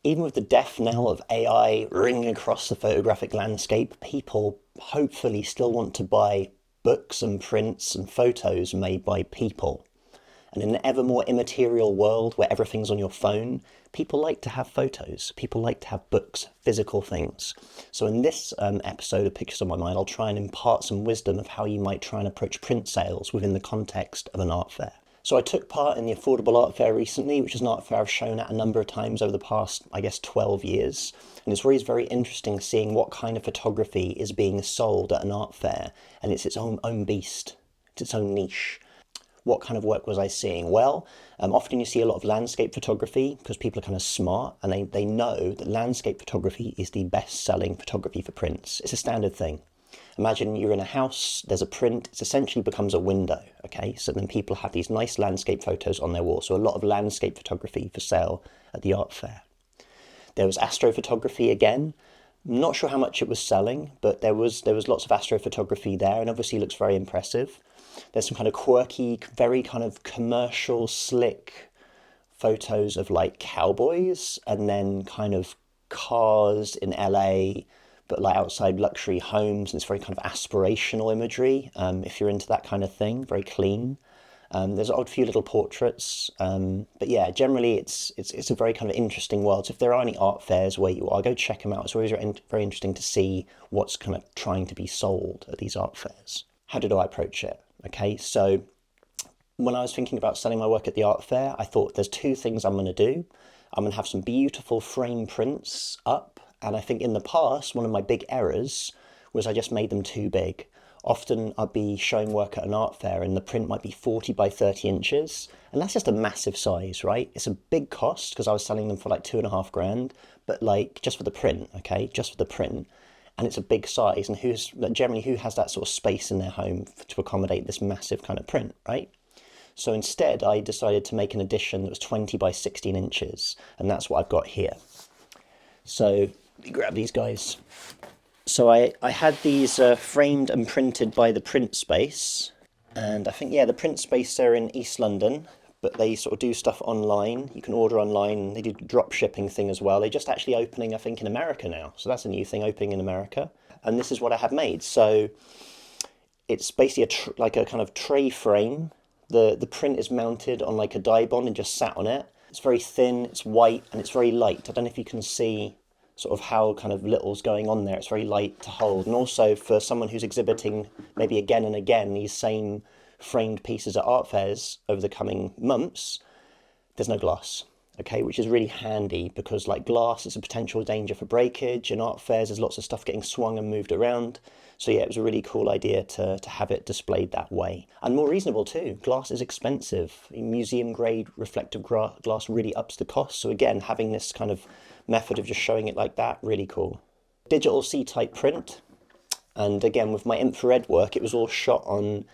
Even with the death knell of AI ringing across the photographic landscape, people hopefully still want to buy books and prints and photos made by people. And in an ever more immaterial world where everything's on your phone, people like to have photos. People like to have books, physical things. So in this episode of Pictures on My Mind, I'll try and impart some wisdom of how you might try and approach print sales within the context of an art fair. So I took part in the Affordable Art Fair recently, which is an art fair I've shown at a number of times over the past, 12 years. And it's always very interesting seeing what kind of photography is being sold at an art fair. And it's its own beast. It's its own niche. What kind of work was I seeing? Well, often you see a lot of landscape photography because people are kind of smart and they know that landscape photography is the best-selling photography for prints. It's a standard thing. Imagine you're in a house, there's a print, it essentially becomes a window, okay? So then people have these nice landscape photos on their wall. So a lot of landscape photography for sale at the art fair. There was astrophotography again. I'm not sure how much it was selling, but there was lots of astrophotography there, and obviously looks very impressive. There's some kind of quirky, very kind of commercial, slick photos of like cowboys and then kind of cars in LA, but like outside luxury homes. And it's very kind of aspirational imagery, if you're into that kind of thing, very clean. There's a few little portraits, but yeah, generally it's a very kind of interesting world. So if there are any art fairs where you are, go check them out. It's always very interesting to see what's kind of trying to be sold at these art fairs. How did I approach it? Okay, so when I was thinking about selling my work at the art fair, I thought there's two things I'm going to do. I'm going to have some beautiful frame prints up, and I think in the past, one of my big errors was I just made them too big. Often I'd be showing work at an art fair and the print might be 40 by 30 inches, and that's just a massive size, right? It's a big cost because I was selling them for like $2,500, but like just for the print, okay, just for the print. And it's a big size, and who has that sort of space in their home to accommodate this massive kind of print, right? So instead, I decided to make an edition that was 20 by 16 inches, and that's what I've got here. So let me grab these guys. So I had these framed and printed by the Printspace, and I think, yeah, the Printspace are in East London, but they sort of do stuff online. You can order online. They do drop shipping thing as well. They're just actually opening, I think, in America now. So that's a new thing, opening in America. And this is what I have made. So it's basically like a kind of tray frame. The print is mounted on like a dye bond and just sat on it. It's very thin, it's white, and it's very light. I don't know if you can see sort of how kind of little's going on there. It's very light to hold. And also for someone who's exhibiting maybe again and again these same framed pieces at art fairs over the coming months, there's no glass, okay, which is really handy because like glass is a potential danger for breakage. In art fairs there's lots of stuff getting swung and moved around. So yeah, it was a really cool idea to have it displayed that way, and more reasonable too. Glass is expensive. Museum grade reflective glass really ups the cost. So again, having this kind of method of just showing it like that, really cool. Digital C-type print, and again with my infrared work, it was all shot on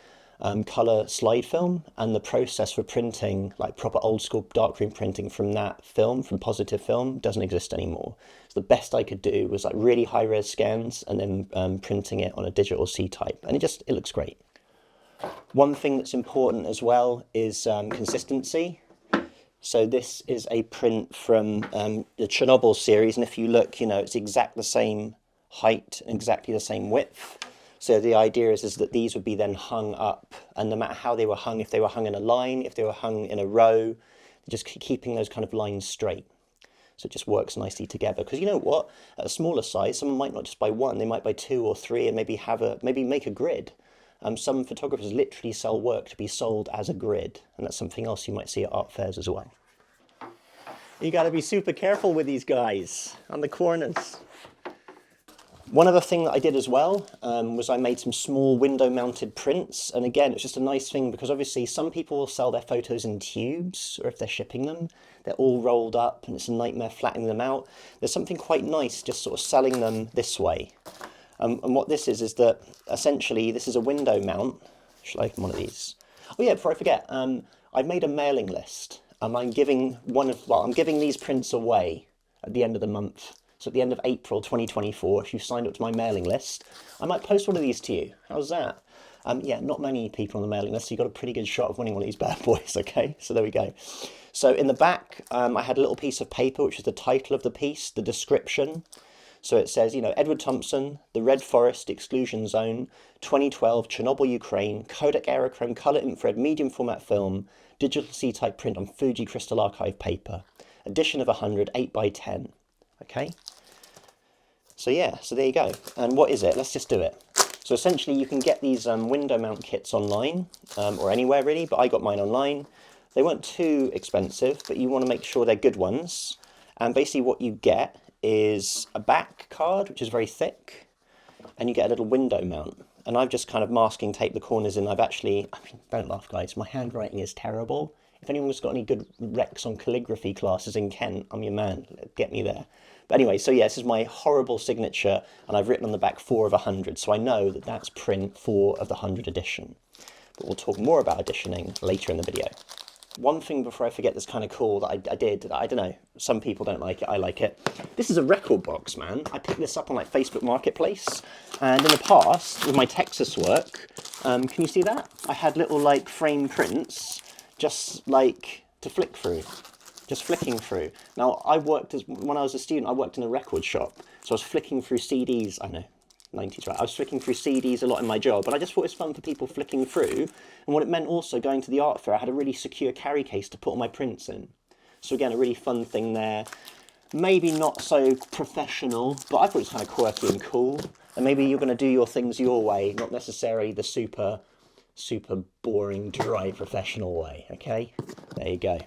colour slide film, and the process for printing, like proper old school darkroom printing from that film, from positive film, doesn't exist anymore. So the best I could do was like really high res scans and then printing it on a digital C-type, and it looks great. One thing that's important as well is consistency. So this is a print from the Chernobyl series, and if you look, it's exact the same height and exactly the same width. So the idea is that these would be then hung up, and no matter how they were hung, if they were hung in a line, if they were hung in a row, just keeping those kind of lines straight. So it just works nicely together. Because you know what? At a smaller size, someone might not just buy one, they might buy two or three, and maybe make a grid. Some photographers literally sell work to be sold as a grid, and that's something else you might see at art fairs as well. You got to be super careful with these guys on the corners. One other thing that I did as well was I made some small window mounted prints. And again, it's just a nice thing because obviously some people will sell their photos in tubes, or if they're shipping them, they're all rolled up and it's a nightmare flattening them out. There's something quite nice just sort of selling them this way. And what this is that essentially this is a window mount. Shall I open one of these? Oh yeah, before I forget, I've made a mailing list. I'm giving these prints away at the end of the month. So at the end of April 2024, if you've signed up to my mailing list, I might post one of these to you. How's that? Yeah, not many people on the mailing list, so you got a pretty good shot of winning one of these bad boys, okay? So there we go. So in the back, I had a little piece of paper, which is the title of the piece, the description. So it says, Edward Thompson, The Red Forest Exclusion Zone, 2012, Chernobyl, Ukraine, Kodak Aerochrome Color Infrared Medium Format Film, Digital C-Type Print on Fuji Crystal Archive Paper, edition of 100, 8x10, okay? So yeah, so there you go. And what is it? Let's just do it. So essentially you can get these window mount kits online, or anywhere really, but I got mine online. They weren't too expensive, but you want to make sure they're good ones. And basically what you get is a back card, which is very thick, and you get a little window mount. And I've just kind of masking taped the corners in. Don't laugh guys, my handwriting is terrible. If anyone's got any good recs on calligraphy classes in Kent, I'm your man, get me there. But anyway, so yeah, this is my horrible signature, and I've written on the back 4 of 100, so I know that that's print 4 of the 100 edition. But we'll talk more about editioning later in the video. One thing before I forget that's kind of cool that I did, I don't know, some people don't like it, I like it. This is a record box, man. I picked this up on like Facebook Marketplace, and in the past, with my Texas work, can you see that? I had little like frame prints, just like to flick through, just flicking through. Now, when I was a student, I worked in a record shop, so I was flicking through CDs, I know, 90s, right? I was flicking through CDs a lot in my job, but I just thought it was fun for people flicking through. And what it meant also, going to the art fair, I had a really secure carry case to put all my prints in. So again, a really fun thing there. Maybe not so professional, but I thought it was kind of quirky and cool. And maybe you're going to do your things your way, not necessarily the super boring, dry, professional way, okay? There you go.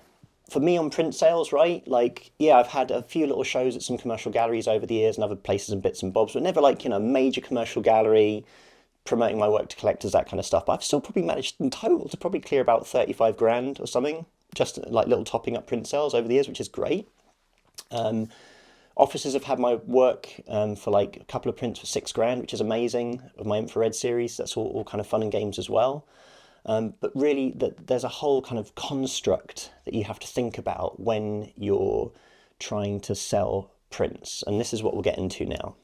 For me on print sales, right, like, yeah, I've had a few little shows at some commercial galleries over the years and other places and bits and bobs, but never like, major commercial gallery, promoting my work to collectors, that kind of stuff. But I've still probably managed in total to probably clear about 35 grand or something, just like little topping up print sales over the years, which is great. Offices have had my work for like a couple of prints for 6 grand, which is amazing, of my infrared series. That's all kind of fun and games as well. But really, there's a whole kind of construct that you have to think about when you're trying to sell prints. And this is what we'll get into now.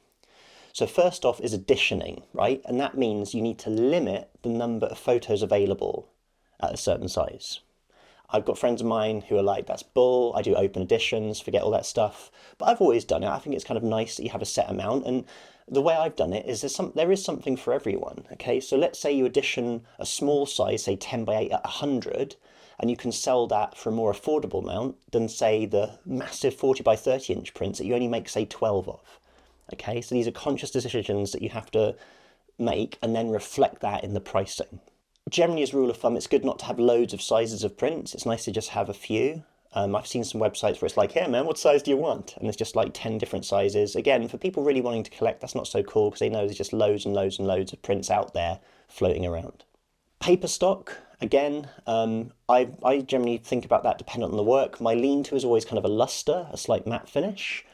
So first off is editioning, right? And that means you need to limit the number of photos available at a certain size. I've got friends of mine who are like, that's bull, I do open editions, forget all that stuff. But I've always done it. I think it's kind of nice that you have a set amount. And the way I've done it is there is something for everyone, okay? So let's say you edition a small size, say 10 by 8 at 100, and you can sell that for a more affordable amount than, say, the massive 40 by 30 inch prints that you only make, say, 12 of, okay? So these are conscious decisions that you have to make and then reflect that in the pricing. Generally, as a rule of thumb, it's good not to have loads of sizes of prints. It's nice to just have a few. I've seen some websites where it's like, hey man, what size do you want? And it's just like 10 different sizes. Again, for people really wanting to collect, that's not so cool because they know there's just loads and loads and loads of prints out there floating around. Paper stock, again, I generally think about that dependent on the work. My lean-to is always kind of a luster, a slight matte finish.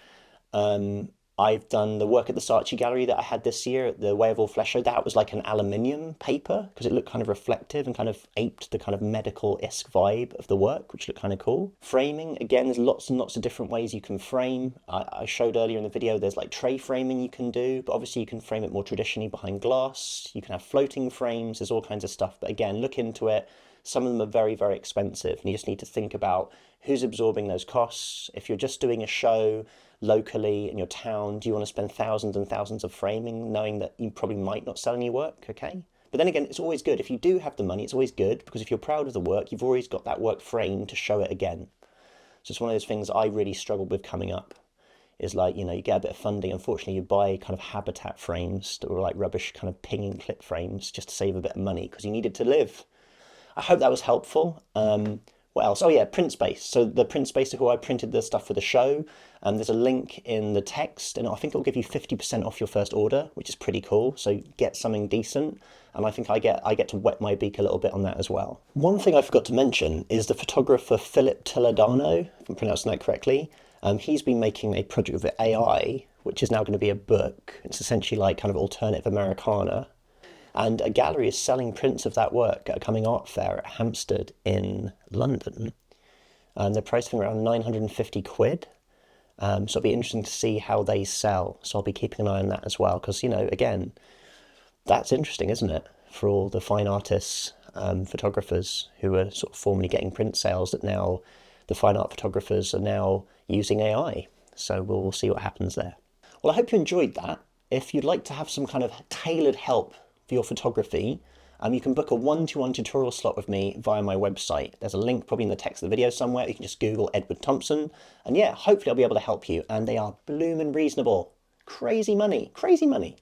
I've done the work at the Saatchi Gallery that I had this year at the Way of All Flesh show. That was like an aluminium paper because it looked kind of reflective and kind of aped the kind of medical-esque vibe of the work, which looked kind of cool. Framing, again, there's lots and lots of different ways you can frame. I showed earlier in the video there's like tray framing you can do, but obviously you can frame it more traditionally behind glass. You can have floating frames, there's all kinds of stuff. But again, look into it. Some of them are very, very expensive, and you just need to think about who's absorbing those costs. If you're just doing a show locally in your town, do you want to spend thousands and thousands of framing knowing that you probably might not sell any work, okay? But then again, it's always good. If you do have the money, it's always good because if you're proud of the work, you've always got that work framed to show it again. So it's one of those things I really struggled with coming up is like, you get a bit of funding. Unfortunately, you buy kind of habitat frames that were like rubbish kind of pinging clip frames just to save a bit of money because you needed to live. I hope that was helpful. What else? Oh yeah, Printspace. So the Printspace who I printed the stuff for the show, there's a link in the text, and I think it'll give you 50% off your first order, which is pretty cool. So get something decent, and I think I get to wet my beak a little bit on that as well. One thing I forgot to mention is the photographer Philip Toledano, if I'm pronouncing that correctly. He's been making a project with AI, which is now going to be a book. It's essentially like kind of alternative Americana. And a gallery is selling prints of that work at a coming art fair at Hampstead in London. They're pricing around 950 quid. So it'll be interesting to see how they sell. So I'll be keeping an eye on that as well. Because, again, that's interesting, isn't it? for all the fine artists, photographers who were sort of formerly getting print sales, that now the fine art photographers are now using AI. So we'll see what happens there. Well, I hope you enjoyed that. If you'd like to have some kind of tailored help for your photography, you can book a 1-to-1 tutorial slot with me via my website. There's a link probably in the text of the video somewhere. You can just Google Edward Thompson. And yeah, hopefully I'll be able to help you. And they are bloomin' reasonable. Crazy money, crazy money.